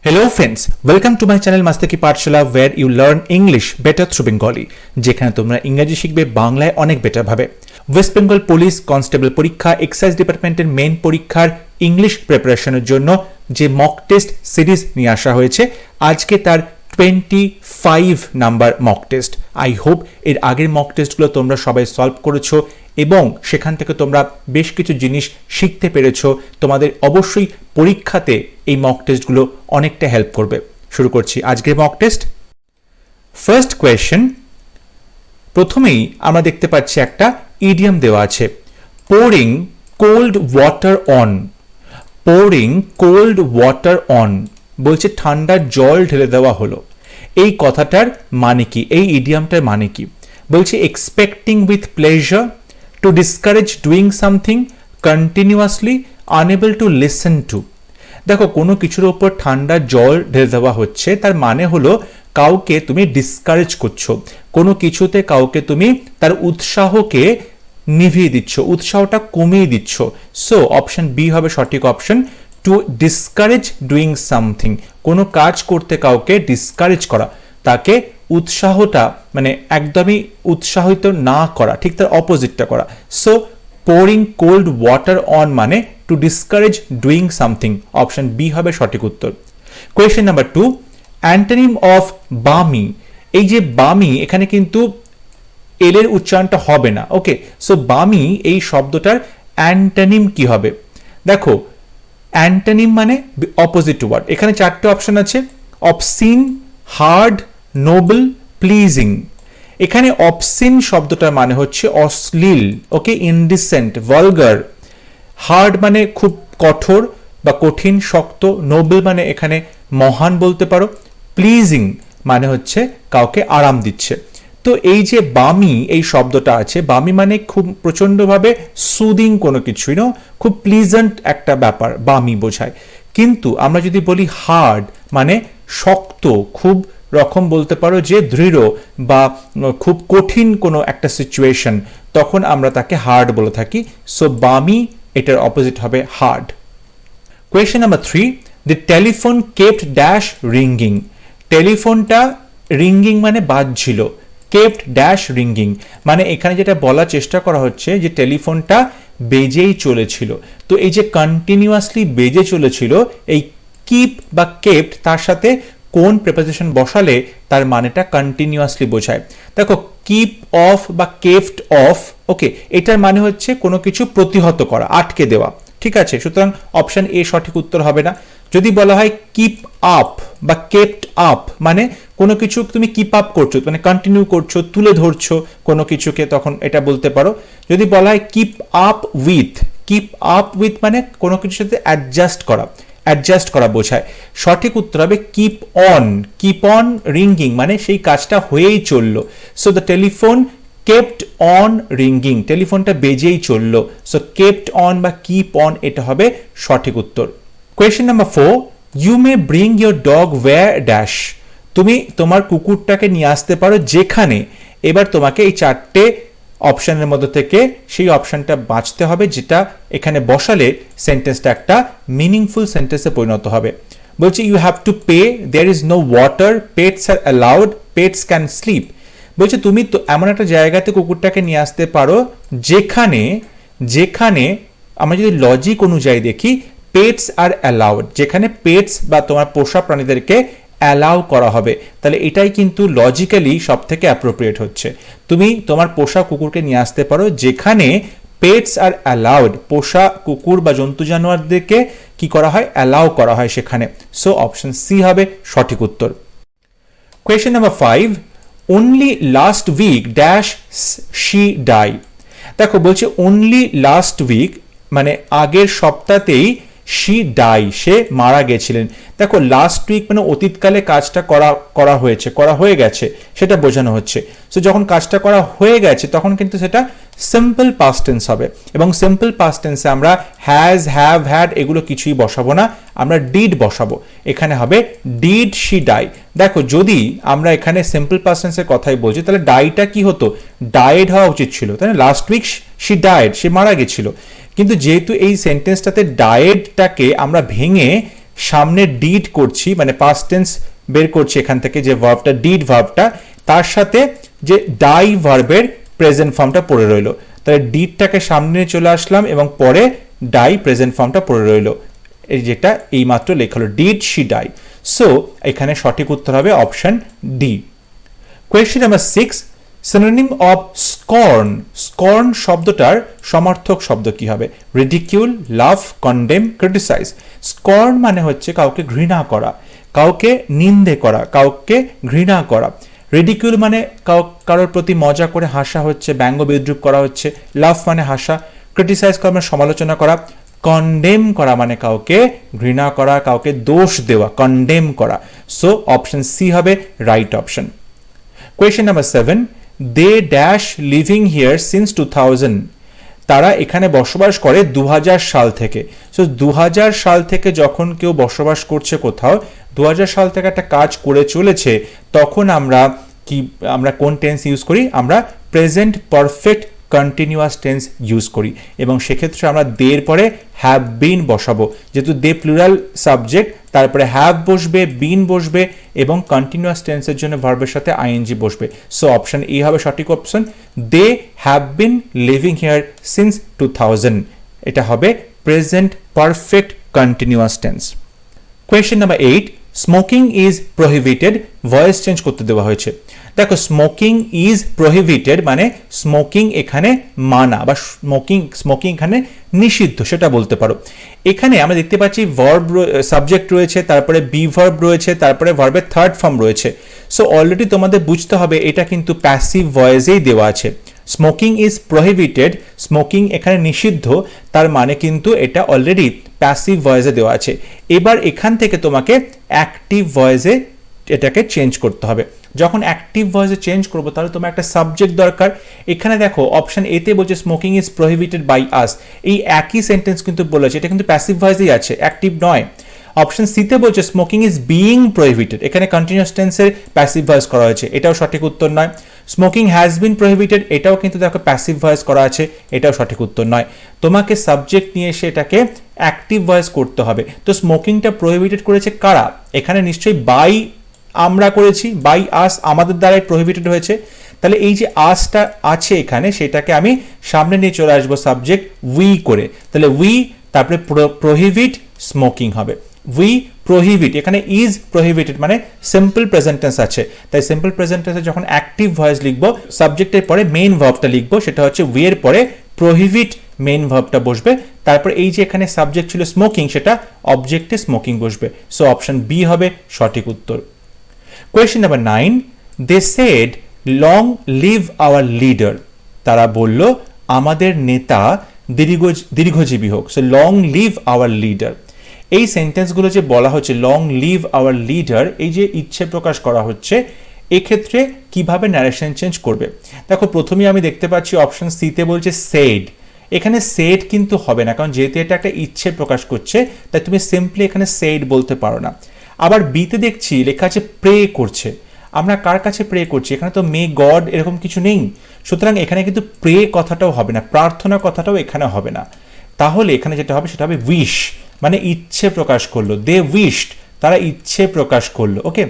Hello friends, welcome to my channel Mastaki Pathshala where you learn English better through Bengali যেখানে তোমরা ইংরেজি শিখবে বাংলায় অনেক বেটার ভাবে। ওয়েস্ট বেঙ্গল পুলিশ কনস্টেবল পরীক্ষা এক্সাইজ ডিপার্টমেন্টের মেইন পরীক্ষার ইংলিশ প্রিপারেশনের জন্য যে মক টেস্ট সিরিজ নিয়ে আসা হয়েছে আজকে তার 25 number mock test. I hope এর আগের মক টেস্টগুলো তোমরা সবাই সলভ করেছো এবং সেখান থেকে তোমরা বেশ কিছু জিনিস শিখতে পেরেছো। তোমাদের অবশ্যই পরীক্ষাতে এই মক টেস্টগুলো অনেকটা হেল্প করবে। শুরু করছি আজকের মক টেস্ট। ফার্স্ট কোয়েশ্চেন, প্রথমেই আমরা দেখতে পাচ্ছি একটা ইডিয়াম দেওয়া আছে, pouring cold water on. Pouring cold water on বলছে ঠান্ডা জল ঢেলে দেওয়া হলো। এই কথাটার মানে কি, এই ইডিয়ামটার মানে কি? বলছে expecting with pleasure, to discourage doing something, continuously, unable to listen to. দেখো কোনো কিছুর ওপর ঠান্ডা জল ঢেলে দেওয়া হচ্ছে, তার মানে হলো কাউকে তুমি ডিসকারেজ করছো, কোনো কিছুতে কাউকে তুমি তার উৎসাহকে নিভিয়ে দিচ্ছ, উৎসাহটা কমিয়ে দিচ্ছ। সো অপশন বি হবে সঠিক option, to discourage doing something. কোনো কাজ করতে কাউকে ডিসকারেজ করা, তাকে উৎসাহটা মানে একদমই উৎসাহিত না করা, ঠিক তার অপোজিটটা করা। So pouring cold water on মানে to discourage doing something. Option B হবে সঠিক উত্তর। Question number 2, antonym of balmy. এই যে বামি, এখানে কিন্তু এল এর উচ্চারণটা হবে না। ওকে, সো বামি এই শব্দটার অ্যান্টোনিম কি হবে? দেখো অ্যান্টোনিম মানে অপোজিট ওয়ার্ড। এখানে চারটে অপশন আছে, অবসিন, হার্ড, নোবেল, প্লিজিং। এখানে অবসিন শব্দটার মানে হচ্ছে অশ্লীল, ওকে, ইনডিসেন্ট, ভালগার। হার্ড মানে খুব কঠোর বা কঠিন, শক্ত। নোবেল মানে এখানে মহান বলতে পারো। প্লিজিং মানে হচ্ছে কাউকে আরাম দিচ্ছে। তো এই যে বামি এই শব্দটা আছে, বামি মানে খুব প্রচন্ডভাবে সুদিং কোনো কিছুই না, খুব প্লিজেন্ট একটা ব্যাপার বামি বোঝায়। কিন্তু আমরা যদি বলি হার্ড মানে শক্ত, খুব রকম বলতে পারো যে দৃঢ় বা খুব কঠিন কোনো একটা সিচুয়েশন, তখন আমরা তাকে হার্ড বলে থাকি। সো বামি এটার অপোজিট হবে hard. Question number 3, the telephone kept dash ringing. টেলিফোনটা রিঙ্গিং মানে বাজছিল, কেপ্ট ড্যাশ রিঙ্গিং মানে এখানে যেটা বলার চেষ্টা করা হচ্ছে যে টেলিফোনটা বেজেই চলেছিল। তো এই যে কন্টিনিউয়াসলি বেজে চলেছিল, এই কিপ বা কেপ্ট তার সাথে কোন প্রিপোজিশন বসালে তার মানেটা কন্টিনিউয়াসলি বোঝায়। দেখো কিপ অফ বা কেপ্ট অফ, ওকে, এটার মানে হচ্ছে কোনো কিছু প্রতিহত করা, আটকে দেওয়া, ঠিক আছে। সুতরাং অপশন এ সঠিক উত্তর হবে না। যদি বলা হয় কিপ আপ বা কেপ্ট আপ মানে কোনো কিছু তুমি কিপ আপ করছো, মানে কন্টিনিউ করছো, তুলে ধরছো কোনো কিছুকে, তখন এটা বলতে পারো। যদি বলা হয় keep up with, keep up with মানে কোনো কিছুর সাথে অ্যাডজাস্ট করা, অ্যাডজাস্ট করা বোঝায়। সঠিক উত্তর হবে keep on. Keep on ringing মানে সেই কাজটা হয়েই চললো। So the telephone kept on ringing, টেলিফোনটা বেজেই চললো। সো কেপ্ট অন বা কিপ অন এটা হবে সঠিক উত্তর। Question number 4, you may bring your dog where dash. তুমি তোমার কুকুরটাকে নিয়ে আসতে পারো যেখানে। এবার তোমাকে এই চারটে অপশনের মধ্যে থেকে সেই অপশনটা বাঁচতে হবে যেটা এখানে বসালে সেন্টেন্সটা একটা মিনিংফুল সেন্টেন্সে পরিণত হবে। বলছে you have to pay, there is no water, pets are allowed, pets can sleep. বলছে তুমি তো এমন একটা জায়গাতে কুকুরটাকে নিয়ে আসতে পারো যেখানে, যেখানে আমরা যদি লজিক অনুযায়ী দেখি পেটস আর অ্যালাউড, যেখানে পেটস বা তোমার পোষা প্রাণীদেরকে অ্যালাউ করা হবে, তাহলে এটাই কিন্তু লজিক্যালি সব থেকে অ্যাপ্রোপ্রিয়েট হচ্ছে। তুমি তোমার পোষা কুকুরকে নিয়ে আসতে পারো যেখানে পেটস আর অ্যালাউড, পোষা কুকুর বা জন্তু জানোয়ারদেরকে কি করা হয়, অ্যালাউ করা হয় সেখানে। সো অপশন সি হবে সঠিক উত্তর। Question number 5, only last week dash she die. দেখো বলছে অনলি লাস্ট উইক মানে আগের সপ্তাহতেই শি ডাই, সে মারা গেছিলেন। দেখো লাস্ট উইক মানে অতীতকালে কাজটা করা হয়েছে, করা হয়ে গেছে সেটা বোঝানো হচ্ছে। সো যখন কাজটা করা হয়ে গেছে তখন কিন্তু সেটা সিম্পল পাস্ট টেন্স হবে, এবং সিম্পল পাস্ট টেন্সে আমরা হ্যাজ, হ্যাভ, হ্যাড এগুলো কিছুই বসাবো না, আমরা ডিড বসাবো। এখানে হবে ডিড শি ডাই। দেখো যদি আমরা এখানে সিম্পল পাস্ট টেন্সের কথাই বলছি তাহলে ডাইটা কি হতো, ডায়েড হওয়া উচিত ছিল, তাই না? লাস্ট উইক শি ডায়েড, সে মারা গেছিল। কিন্তু যেহেতু এই সেন্টেন্সটাতে ডায়েডটাকে আমরা ভেঙে সামনে ডিড করছি, মানে পাস্ট টেন্স বের করছি এখান থেকে, যে ভার্বটা ডিড ভার্বটা, তার সাথে যে ডাই ভার্বের প্রেজেন্ট ফর্মটা পড়ে রইলো। তাহলে ডিডটাকে সামনে চলে আসলাম এবং পরে ডাই প্রেজেন্ট ফর্মটা পড়ে রইলো, এই যেটা এইমাত্র লেখা হলো ডিড শি ডাই। সো এখানে সঠিক উত্তর হবে option D. Question number 6, synonym of স্কর্ন। স্কর্ন শব্দটার সমার্থক শব্দ কি হবে? রিডিকিউল, লাভ, কন্ডেম, ক্রিটিসাইজ। স্কর্ন মানে হচ্ছে কাউকে ঘৃণা করা, কাউকে নিন্দে করা, কাউকে ঘৃণা করা। রিডিকিউল মানে কারোর প্রতি মজা করে হাসা হচ্ছে, ব্যঙ্গ বিদ্রুপ করা হচ্ছে। লাভ মানে হাসা। ক্রিটিসাইজ করা মানে সমালোচনা করা। কন্ডেম করা মানে কাউকে ঘৃণা করা, কাউকে দোষ দেওয়া, কন্ডেম করা। সো অপশন সি হবে right option. Question number 7, they dash living here since 2000। তারা এখানে বসবাস করে 2000 সাল থেকে। সো 2000 সাল থেকে যখন কেউ বসবাস করছে কোথাও, 2000 সাল থেকে একটা কাজ করে চলেছে, তখন আমরা কোন টেন্স ইউজ করি? আমরা present perfect continuous tense use করি, এবং সেক্ষেত্রে আমরা দের পরে হ্যাভ বিন বসাবো। যেহেতু দে প্লুরাল সাবজেক্ট, তারপরে হ্যাভ বসবে, বিন বসবে, এবং কন্টিনিউয়াস টেন্সের জন্য ভার্বের সাথে আইএনজি বসবে। সো অপশন এ হবে সঠিক option. They have been living here since 2000, এটা হবে present perfect continuous tense. Question number 8, smoking is prohibited. Voice change করতে দেওয়া হয়েছে। দেখো, স্মোকিং ইজ প্রহিবিটেড মানে স্মোকিং এখানে মানা, বা স্মোকিং এখানে নিষিদ্ধ, সেটা বলতে পারো। এখানে আমরা দেখতে পাচ্ছি ভার্ব সাবজেক্ট রয়েছে, তারপরে বি ভার্ব রয়েছে, তারপরে ভার্বের থার্ড ফর্ম রয়েছে। সো অলরেডি তোমাদের বুঝতে হবে এটা কিন্তু প্যাসিভ ভয়েসেই দেওয়া আছে। স্মোকিং ইজ প্রহিবিটেড, স্মোকিং এখানে নিষিদ্ধ, তার মানে কিন্তু এটা অলরেডি প্যাসিভ ভয়েসে দেওয়া আছে। এবার এখান থেকে তোমাকে অ্যাক্টিভ ভয়েসে এটাকে চেঞ্জ করতে হবে। যখন অ্যাক্টিভ ভয়েসে চেঞ্জ করবো তাহলে তোমার একটা সাবজেক্ট দরকার। এখানে দেখো অপশন এতে বলছে smoking is prohibited by us, এই একই সেন্টেন্স কিন্তু বলেছে, এটা কিন্তু প্যাসিভ ভয়েসেই আছে, অ্যাক্টিভ নয়। অপশন সিতে বলছে স্মোকিং ইজ বিইং প্রহিবিটেড, এখানে কন্টিনিউয়াস টেন্সের প্যাসিভ ভয়েস করা হয়েছে, এটাও সঠিক উত্তর নয়। স্মোকিং হ্যাজ বিন প্রহিবিটেড, এটাও কিন্তু দেখো প্যাসিভ ভয়েস করা আছে, এটাও সঠিক উত্তর নয়। তোমাকে সাবজেক্ট নিয়ে এসে এটাকে অ্যাক্টিভ ভয়েস করতে হবে। তো স্মোকিংটা প্রহিবিটেড করেছে কারা? এখানে নিশ্চয়ই বাই আমরা করেছি, বাই আস আমাদের দ্বারাই প্রহিবিটেড হয়েছে। তাহলে এই যে আসটা আছে এখানে, সেটাকে আমি সামনে নিয়ে চলে আসবো সাবজেক্ট উই করে। তাহলে উই, তারপরে প্রহিবিট, স্মোকিং হবে। উই প্রহিবিট, এখানে ইজ প্রহিবিটেড মানে সিম্পল প্রেজেন্ট টেন্স আছে, তাই সিম্পল প্রেজেন্ট টেন্সে যখন অ্যাক্টিভ ভয়েস লিখবো, সাবজেক্টের পরে মেইন ভার্বটা লিখবো, সেটা হচ্ছে উই এর পরে প্রহিবিট মেইন ভার্বটা বসবে। তারপর এই যে এখানে সাবজেক্ট ছিল স্মোকিং, সেটা অবজেক্টে স্মোকিং বসবে। সো অপশন বি হবে সঠিক উত্তর। Question number 9, they said long live our leader. তারা বলল আমাদের নেতা দীর্ঘজীবী হোক। So long live our leader, এই সেন্টেন্সগুলো যে বলা হচ্ছে লং লিভ আওয়ার লিডার, এই যে ইচ্ছে প্রকাশ করা হচ্ছে, এক্ষেত্রে কিভাবে ন্যারেশন চেঞ্জ করবে? দেখো, প্রথমেই আমি দেখতে পাচ্ছি অপশন সিতে বলছে সেড। এখানে সেড কিন্তু হবে না, কারণ যেহেতু এটা একটা ইচ্ছে প্রকাশ করছে, তাই তুমি সিম্পলি এখানে সেড বলতে পারো না। আবার বিতে দেখছি লেখা আছে প্রে করছে। আমরা কার কাছে প্রে করছি? এখানে তো মে গড এরকম কিছু নেই, সুতরাং এখানে কিন্তু প্রে কথাটাও হবে না, প্রার্থনা কথাটাও এখানে হবে না। তাহলে এখানে যেটা হবে সেটা হবে উইশ, মানে ইচ্ছে প্রকাশ করলো। দে উইশড, তারা ইচ্ছে প্রকাশ করলো। ওকে,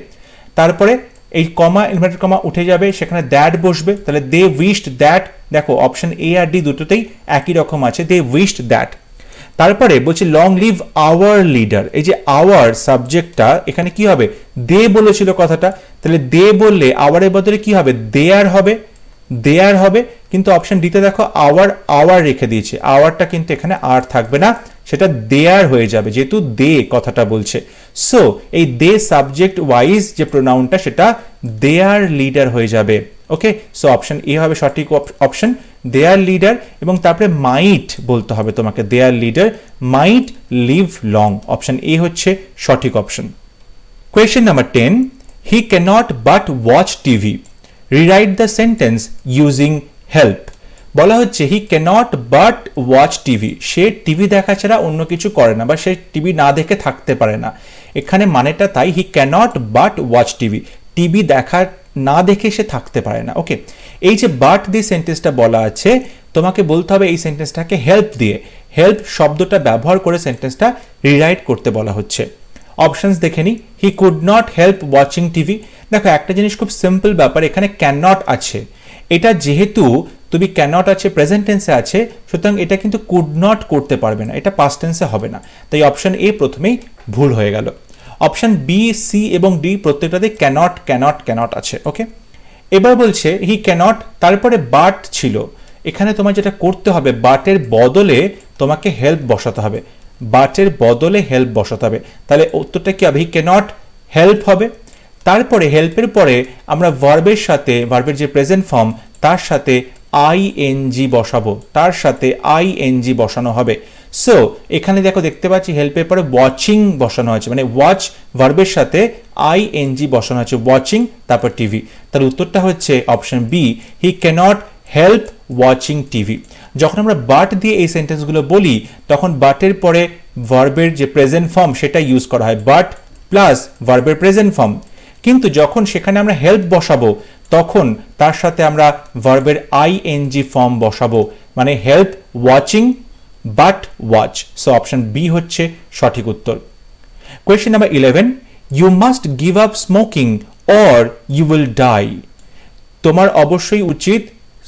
তারপরে এই কমা, ইনভার্টেড কমা উঠে যাবে, সেখানে দ্যাট বসবে। তাহলে দে উইশড দ্যাট, দেখো অপশন এ আর ডি দুটোতেই একই রকম আছে, দে উইশড দ্যাট। তারপরে বলছি লং লিভ আওয়ার লিডার, এই যে আওয়ার সাবজেক্টটা এখানে কি হবে? দে বলেছিল কথাটা, তাহলে দে বললে আওয়ারের বদলে কি হবে? দেয়ার হবে, দেয়ার হবে। কিন্তু অপশন ডিতে দেখো আওয়ার রেখে দিয়েছে, আওয়ারটা কিন্তু এখানে আর থাকবে না, সেটা দেয়ার হয়ে যাবে, যেহেতু দে কথাটা বলছে। সো এই দে সাবজেক্ট ওয়াইজ যে প্রোনাউনটা, সেটা দেয়ার লিডার হয়ে যাবে। ওকে, সো অপশন এ হবে সঠিক অপশন, দেয়ার লিডার। এবং তারপরে মাইট বলতে হবে তোমাকে, their leader might live long, option A হচ্ছে সঠিক option. Question number 10, he can't but watch TV. Rewrite the sentence using help. বলা হচ্ছে he can't but watch TV, সে টিভি দেখা ছাড়া অন্য কিছু করে না, বা সে টিভি না দেখে থাকতে পারে না। এখানে মানেটা তাই, he can't but watch TV, TV দেখা না দেখে সে থাকতে পারে না। ওকে, এই যে বাট দিয়ে সেন্টেন্সটা বলা আছে, তোমাকে বলতে হবে এই সেন্টেন্সটাকে হেল্প দিয়ে, হেল্প শব্দটা ব্যবহার করে সেন্টেন্সটা রিরাইট করতে বলা হচ্ছে। অপশনস দেখে নিই। He could not help watching TV. দেখো একটা জিনিস খুব সিম্পল ব্যাপার, এখানে ক্যান নট আছে, এটা যেহেতু তুমি ক্যান নট আছে প্রেজেন্ট টেন্সে আছে, সুতরাং এটা কিন্তু কুড নট করতে পারবে না, এটা পাস্ট টেন্সে হবে না, তাই অপশন এ প্রথমেই ভুল হয়ে গেল। অপশন বি, সি এবং ডি প্রত্যেকটাতে ক্যানট ক্যানট ক্যানট আছে। ওকে, এবার বলছে হি ক্যানট, তারপরে বাট ছিল, এখানে তোমার যেটা করতে হবে বাটের বদলে তোমাকে হেল্প বসাতে হবে, বাটের বদলে হেল্প বসাতে হবে, তাহলে উত্তরটা কি হবে? হি ক্যানট হেল্প হবে। তারপরে হেল্পের পরে আমরা ভার্বের সাথে, ভার্বের যে প্রেজেন্ট ফর্ম তার সাথে আইএনজি বসাবো, তার সাথে আইএনজি বসানো হবে। সো এখানে দেখো দেখতে পাচ্ছি হেল্পের পরে ওয়াচিং বসানো হয়েছে, মানে ওয়াচ ভার্বের সাথে আইএনজি বসানো হয়েছে, ওয়াচিং তারপর টিভি। তার উত্তরটা হচ্ছে অপশন বি, হি ক্যানট হেল্প ওয়াচিং টিভি। যখন আমরা বাট দিয়ে এই সেন্টেন্সগুলো বলি তখন বাটের পরে ভার্বের যে প্রেজেন্ট ফর্ম সেটা ইউজ করা হয়, বাট প্লাস ভার্বের প্রেজেন্ট ফর্ম। কিন্তু যখন সেখানে আমরা হেল্প বসাবো তখন তার সাথে আমরা ভার্বের আইএনজি ফর্ম বসাবো, মানে help watching but watch. So option B হচ্ছে সঠিক উত্তর। Question number 11, you must give up smoking or you will die. তোমার অবশ্যই উচিত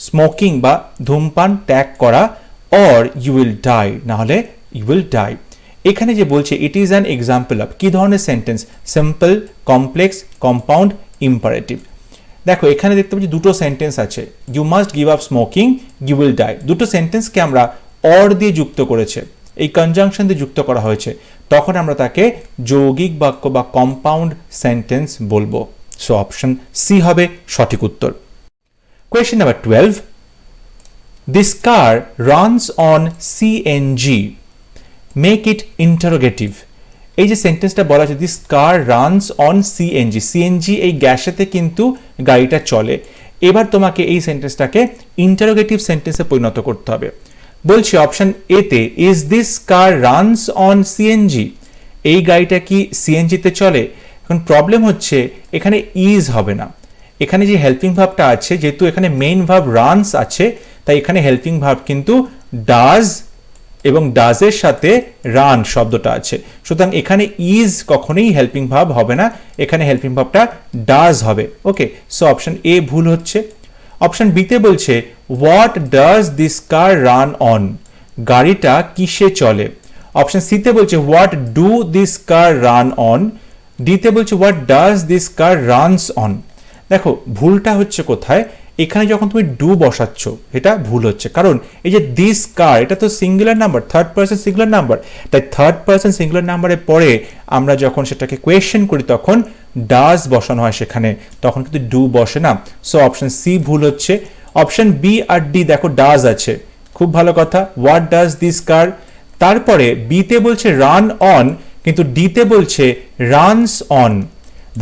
স্মোকিং বা ধূমপান ত্যাগ করা, অর ইউ উইল ডাই, না হলে ইউ উইল ডাই। এখানে যে বলছে it is an example of, কি ধরনের sentence? Simple, complex, compound, imperative. দেখো এখানে দেখতে পাচ্ছি দুটো সেন্টেন্স আছে, you must give up smoking, you will die, দুটো সেন্টেন্সকে আমরা অর দিয়ে যুক্ত করেছে, এই কনজাংশন দিয়ে যুক্ত করা হয়েছে, তখন আমরা তাকে যৌগিক বাক্য বা কম্পাউন্ড সেন্টেন্স বলবো। সো অপশন সি হবে সঠিক উত্তর। Question number 12, this car runs on CNG, make it interrogative. এই যে সেন্টেন্সটা বলা আছে this car runs on CNG, CNG এই গ্যাসেতে কিন্তু গাড়িটা চলে। এবার তোমাকে এই সেন্টেন্সটাকে ইন্টারোগেটিভ সেন্টেন্সে পরিণত করতে হবে। বলছি অপশন এতে, is this car runs on CNG, এই গাড়িটা কি সিএনজিতে চলে? এখন প্রবলেম হচ্ছে এখানে ইজ হবে না, এখানে যে হেল্পিং ভার্বটা আছে, যেহেতু এখানে মেইন ভার্ব রানস আছে তাই এখানে হেল্পিং ভার্ব কিন্তু ডাজ এবং ডাজের সাথে রান শব্দটা আছে, সুতরাং এখানে ইজ কখনোই হেল্পিং ভার্ব হবে না, এখানে হেল্পিং ভার্বটা ডাজ হবে। ওকে, সো অপশন এ ভুল হচ্ছে। অপশন বিতে বলছে what does this car run on, গাড়িটা কিসে চলে। অপশন সিতে বলছে what do this car run on, ডিতে বলছে what does this car runs on. দেখো ভুলটা হচ্ছে কোথায়, এখানে যখন তুমি ডু বসাচ্ছ এটা ভুল হচ্ছে, কারণ এই যে দিস কার এটা তো singular number, third person singular number, তাই থার্ড পারসন সিঙ্গুলার নাম্বারের পরে আমরা যখন সেটাকে কোয়েশ্চেন করি তখন ডাজ বসানো হয় সেখানে, তখন কিন্তু ডু বসে না। সো অপশন সি ভুল হচ্ছে। অপশন বি আর ডি দেখো ডাজ আছে, খুব ভালো কথা, হোয়াট ডাজ দিস কার। তারপরে বিতে বলছে রান অন, কিন্তু ডিতে বলছে রানস অন।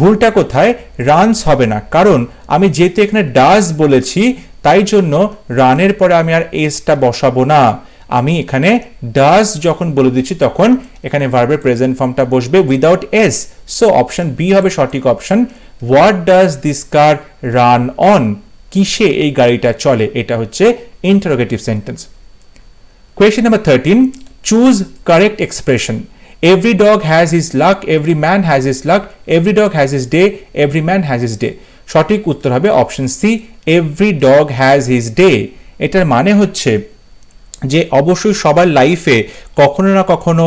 ভুলটা কোথায়? রানস হবে না, কারণ আমি যেহেতু এখানে ডাজ বলেছি তাই জন্য রানের পরে আমি আর এসটা বসাবো না, আমি এখানে ডাজ যখন বলে দিচ্ছি তখন এখানে ভার্বের প্রেজেন্ট ফর্মটা বসবে without S. So option B হবে সঠিক option, what does this car run on, কিসে এই গাড়িটা চলে, এটা হচ্ছে interrogative sentence. Question number 13, choose correct expression. Every dog has his luck, every man has his luck, every dog has his day, every man has his day. সঠিক উত্তর হবে option C, every dog has his day। এটার মানে হচ্ছে যে অবশ্যই সবার লাইফে কখনো না কখনো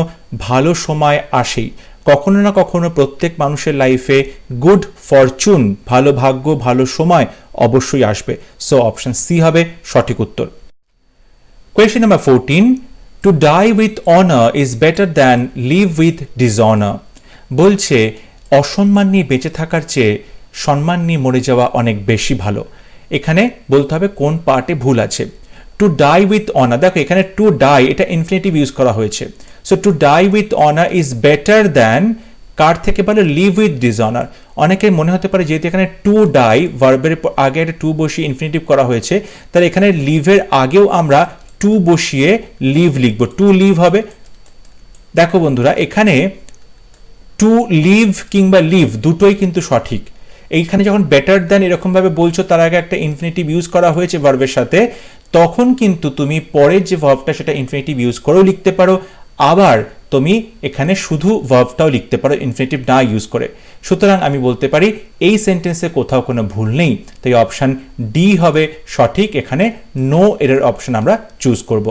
ভালো সময় আসেই, কখনো না কখনো প্রত্যেক মানুষের লাইফে গুড ফরচুন, ভালো ভাগ্য, ভালো সময় অবশ্যই আসবে। সো অপশন সি হবে সঠিক উত্তর। Question number 14, to die with honor is better than live with dishonor। বলছে অসম্মান নিয়ে বেঁচে থাকার চেয়ে সম্মান নিয়ে মরে যাওয়া অনেক বেশি ভালো। এখানে বলতে হবে কোন পার্টে ভুল আছে। টু ডাই উইথ অনার, দেখো এখানে টু ডাই এটা ইনফিনিটিভ ইউজ করা হয়েছে, so to die with honour is better than কার থেকে ভালো লিভ উইথ ডিসঅনার। অনেকের মনে হতে পারে যেহেতু এখানে টু ডাই ভার্বের আগে একটা টু বসিয়ে ইনফিনিটিভ করা হয়েছে, তাহলে এখানে লিভের আগেও আমরা টু বসিয়ে লিভ লিখবো, টু লিভ হবে। দেখো বন্ধুরা এখানে টু লিভ কিংবা লিভ দুটোই কিন্তু সঠিক। এইখানে যখন বেটার দ্যান এরকম ভাবে বলছো তার আগে একটা ইনফিনিটিভ ইউজ করা হয়েছে ভার্বের সাথে, তখন কিন্তু তুমি পরের যে ভার্বটা সেটা ইনফিনিটিভ ইউজ করেও লিখতে পারো, আবার তুমি এখানে শুধু ভার্বটাও লিখতে পারো ইনফিনিটিভ না ইউজ করে। সুতরাং আমি বলতে পারি এই সেন্টেন্সে কোথাও কোনো ভুল নেই, তাই অপশান ডি হবে সঠিক। এখানে নো এরর অপশন আমরা চুজ করব।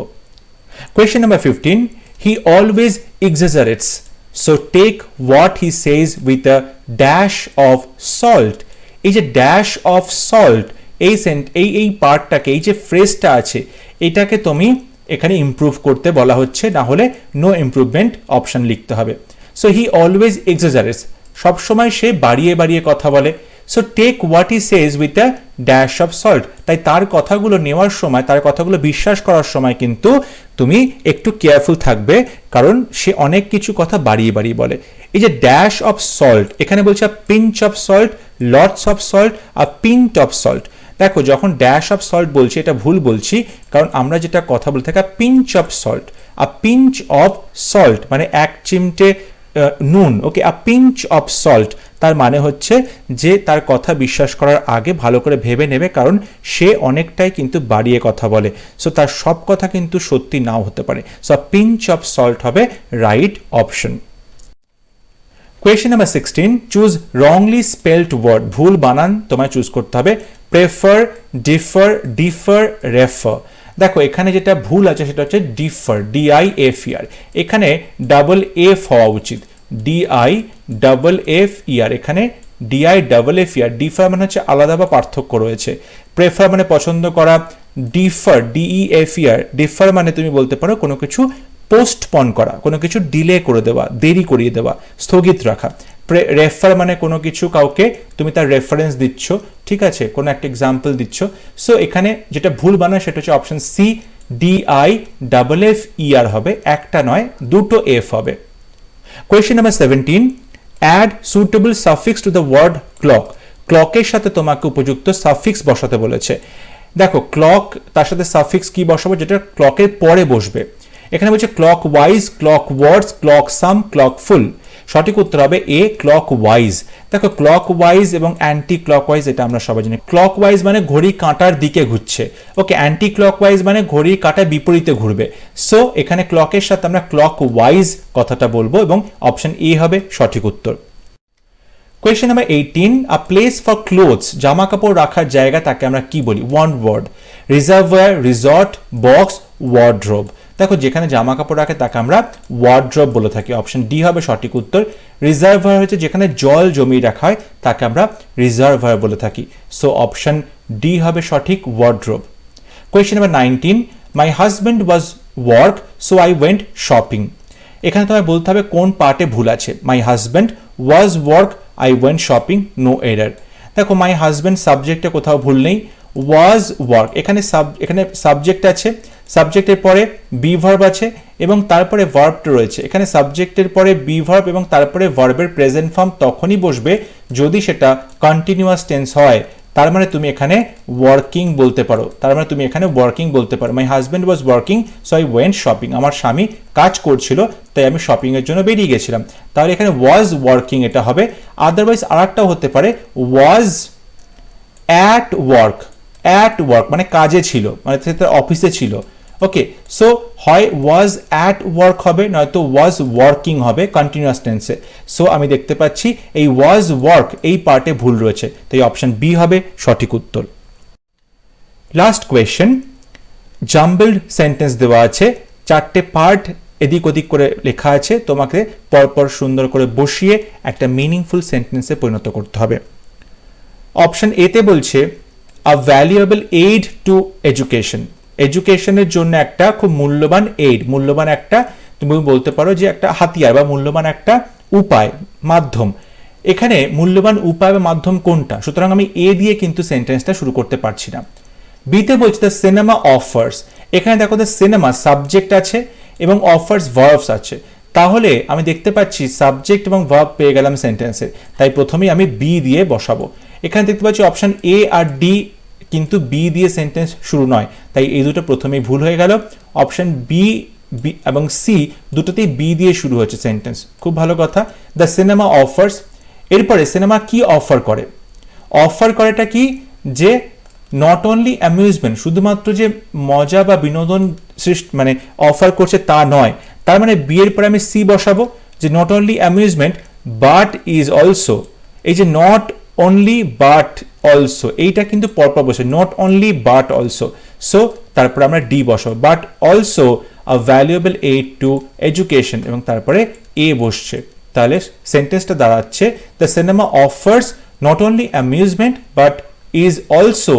Question number 15, he always exaggerates, so take what he says with a dash of salt. এই যে ড্যাশ অফ সল্ট, এই পার্টটাকে, এই যে ফ্রেজটা আছে, এটাকে তুমি এখানে ইমপ্রুভ করতে বলা হচ্ছে, না হলে নো ইমপ্রুভমেন্ট অপশন লিখতে হবে। সো হি অলওয়েজ এক্সাজারেটস, সবসময় সে বাড়িয়ে বাড়িয়ে কথা বলে। So take what he says with a dash of salt, তাই তার কথাগুলো নেওয়ার সময়, তার কথাগুলো বিশ্বাস করার সময় কিন্তু তুমি একটু কেয়ারফুল থাকবে, কারণ সে অনেক কিছু কথা বাড়িয়ে বাড়িয়ে বলে। এই যে ড্যাশ অফ সল্ট, এখানে বলছে pinch of salt, lots of salt, আর পিন্ট অফ সল্ট। দেখো, যখন ড্যাশ অফ সল্ট বলছি এটা ভুল বলছি, কারণ আমরা যেটা কথা বলতে থাকি পিঞ্চ অফ সল্ট, আর পিঞ্চ অফ সল্ট মানে এক চিমটে নুন। Okay, a pinch of salt তার মানে হচ্ছে যে তার কথা বিশ্বাস করার আগে ভালো করে ভেবে নেবে, কারণ সে অনেকটাই কিন্তু বাড়িয়ে কথা বলে। সো তার সব কথা কিন্তু সত্যি নাও হতে পারে। সো পিঞ্চ অফ সল্ট হবে right option. Question number 16, choose wrongly spelled word. ভুল বানান তোমায় চুজ করতে হবে। Prefer, differ, differ, refer. দেখো, এখানে যেটা ভুল আছে সেটা হচ্ছে ডিফার, DIFER। এখানে ডাবল এফ হওয়া উচিত, DIFFER। এখানে DIFFER। ডিফার মানে হচ্ছে আলাদা বা পার্থক্য রয়েছে। প্রেফার মানে পছন্দ করা। Differ, DEFER। ডিফার মানে তুমি বলতে পারো কোনো কিছু পোস্টপন করা, কোনো কিছু ডিলে করে দেওয়া, দেরি করিয়ে দেওয়া, স্থগিত রাখা। রেফার মানে কোনো কিছু কাউকে তুমি তার রেফারেন্স দিচ্ছ, ঠিক আছে, কোনো একটা এক্সাম্পল দিচ্ছ। সো এখানে যেটা ভুল বানায় সেটা হচ্ছে অপশন সি, DIFFER হবে, একটা নয় দুটো এফ হবে। Question number 17, add suitable suffix to the word clock. ক্লকের সাথে তোমাকে উপযুক্ত সাফিক্স বসাতে বলেছে। দেখো, ক্লক তার সাথে সাফিক্স কি বসাবো, যেটা ক্লকের পরে বসবে। এখানে বলছে ক্লক ওয়াইজ, ক্লক ওয়ার্ডস, ক্লক সাম, ক্লক ফুল। সঠিক উত্তর হবে এ, ক্লক ওয়াইজ। দেখো, ক্লক ওয়াইজ এবং অ্যান্টি ক্লক ওয়াইজ এটা আমরা সবাই জানি। ক্লক ওয়াইজ মানে ঘড়ি কাঁটার দিকে ঘুরছে। ওকে, অ্যান্টি ক্লক ওয়াইজ মানে ঘড়ি কাঁটার বিপরীতে ঘুরবে। সো এখানে ক্লকের সাথে আমরা ক্লক ওয়াইজ কথাটা বলবো এবং অপশন এ হবে সঠিক উত্তর। Question number 18, a place for clothes. জামা কাপড় রাখার জায়গা, তাকে আমরা কি বলি? One word. Reservoir, resort, box, wardrobe. দেখো, যেখানে জামা কাপড় রাখে তাকে আমরা ওয়ার্ড্রোব বলে থাকি। অপশন ডি হবে সঠিক উত্তর। রিজার্ভার হচ্ছে যেখানে জল জমিয়ে রাখা হয়, তাকে আমরা রিজার্ভার বলে থাকি। সো অপশন ডি হবে সঠিক, wardrobe. Question number 19, my husband was work, so I went shopping. এখানে তোমায় বলতে হবে কোন পার্টে ভুল আছে। My husband was work, I went shopping, no error. দেখো, মাই হাজব্যান্ড সাবজেক্টে কোথাও ভুল নেই। ওয়াজ ওয়ার্ক, এখানে সাবজেক্ট আছে, সাবজেক্টের পরে বি ভার্ব আছে এবং তারপরে ভার্বটা রয়েছে। এখানে সাবজেক্টের পরে বি ভার্ব এবং তারপরে ভার্বের প্রেজেন্ট ফর্ম তখনই বসবে যদি সেটা কন্টিনিউয়াস টেন্স হয়। তার মানে তুমি এখানে ওয়ার্কিং বলতে পারো, মাই husband was working, so I went shopping. আমার স্বামী কাজ করছিল, তাই আমি শপিং এর জন্য বেরিয়ে গেছিলাম। তাহলে এখানে ওয়াজ ওয়ার্কিং এটা হবে। আদারওয়াইজ আরেকটাও হতে পারে, was at work. At work মানে কাজে ছিল, মানে অফিসে ছিল। ওকে, সো হয় ওয়াজ অ্যাট ওয়ার্ক হবে, নয়তো ওয়াজ ওয়ার্কিং হবে কন্টিনিউয়াস টেন্সে। সো আমি দেখতে পাচ্ছি এই ওয়াজ ওয়ার্ক এই পার্টে ভুল রয়েছে, তাই অপশন বি হবে সঠিক উত্তর। লাস্ট কোয়েশ্চেন, জাম্বলড সেন্টেন্স দেওয়া আছে, চারটে পার্ট এদিক ওদিক করে লেখা আছে, তোমাকে পরপর সুন্দর করে বসিয়ে একটা মিনিংফুল সেন্টেন্সে পরিণত করতে হবে। অপশন এতে বলছে আ ভ্যালুয়েবল এইড টু এডুকেশন। এডুকেশনের জন্য একটা খুব মূল্যবান এইড, মূল্যবান একটা, তুমি বলতে পারো যে একটা হাতিয়ার বা মূল্যবান একটা উপায়, মাধ্যম। এখানে মূল্যবান উপায় বা মাধ্যম কোনটা? সুতরাং আমি এ দিয়ে কিন্তু সেন্টেন্সটা শুরু করতে পারছি না। বিতে বলছে দ্য সিনেমা অফার্স। এখানে দেখো, দ্য সিনেমা সাবজেক্ট আছে এবং অফার্স ভার্বস আছে। তাহলে আমি দেখতে পাচ্ছি সাবজেক্ট এবং ভার্ব পেয়ে গেলাম সেন্টেন্সে, তাই প্রথমেই আমি বি দিয়ে বসাবো। এখানে দেখতে পাচ্ছি অপশন এ আর ডি কিন্তু বি দিয়ে সেন্টেন্স শুরু নয়, তাই এই দুটো প্রথমেই ভুল হয়ে গেল। অপশন বি এবং সি দুটোতেই বি দিয়ে শুরু হচ্ছে সেন্টেন্স, খুব ভালো কথা। দ্য সিনেমা অফার্স, এরপরে সিনেমা কি অফার করে? অফার করেটা কি? যে নট অনলি অ্যামিউজমেন্ট, শুধুমাত্র যে মজা বা বিনোদন সৃষ্টি মানে অফার করছে তা নয়, তার মানে বি এর পরে আমি সি বসাবো, যে not only amusement but is also, এই যে নট অনলি বাট অলসো এইটা কিন্তু পরপর বসে, not only but also, so তারপরে আমরা ডি বসাবো, but also a valuable aid to education এবং তারপরে এ বসছে। তাহলে সেন্টেন্সটা দাঁড়াচ্ছে the cinema offers not only amusement but is also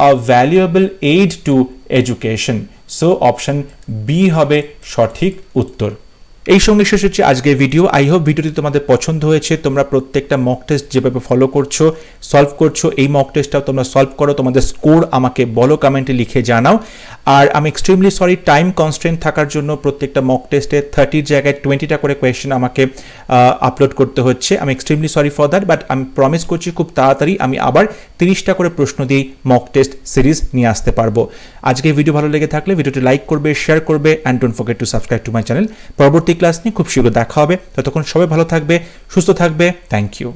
a valuable aid to education. So option B হবে সঠিক উত্তর। এই সঙ্গে শেষ হচ্ছে আজকের ভিডিও। আই হোপ ভিডিওটি তোমাদের পছন্দ হয়েছে। তোমরা প্রত্যেকটা মক টেস্ট যেভাবে ফলো করছো, সলভ করছো, এই মক টেস্টটাও তোমরা সলভ করো, তোমাদের স্কোর আমাকে বলো, কমেন্টে লিখে জানাও। আর আমি এক্সট্রিমলি সরি, টাইম কনস্ট্রেন্ট থাকার জন্য প্রত্যেকটা মক টেস্টে 30 জায়গায় 20টা করে কোয়েশ্চেন আমাকে আপলোড করতে হচ্ছে। আমি extremely sorry for that, but আমি প্রমিস করছি খুব তাড়াতাড়ি আমি আবার 30টা করে প্রশ্ন দিয়ে মক টেস্ট সিরিজ নিয়ে আসতে পারবো। আজকে ভিডিও ভালো লেগে থাকলে ভিডিওটি লাইক করবে, শেয়ার করবে, and don't forget to subscribe to my channel. পরবর্তী ক্লাস নিয়ে খুব শীঘ্র দেখা হবে। ততক্ষণ সবাই ভালো থাকবে, সুস্থ থাকবে। Thank you.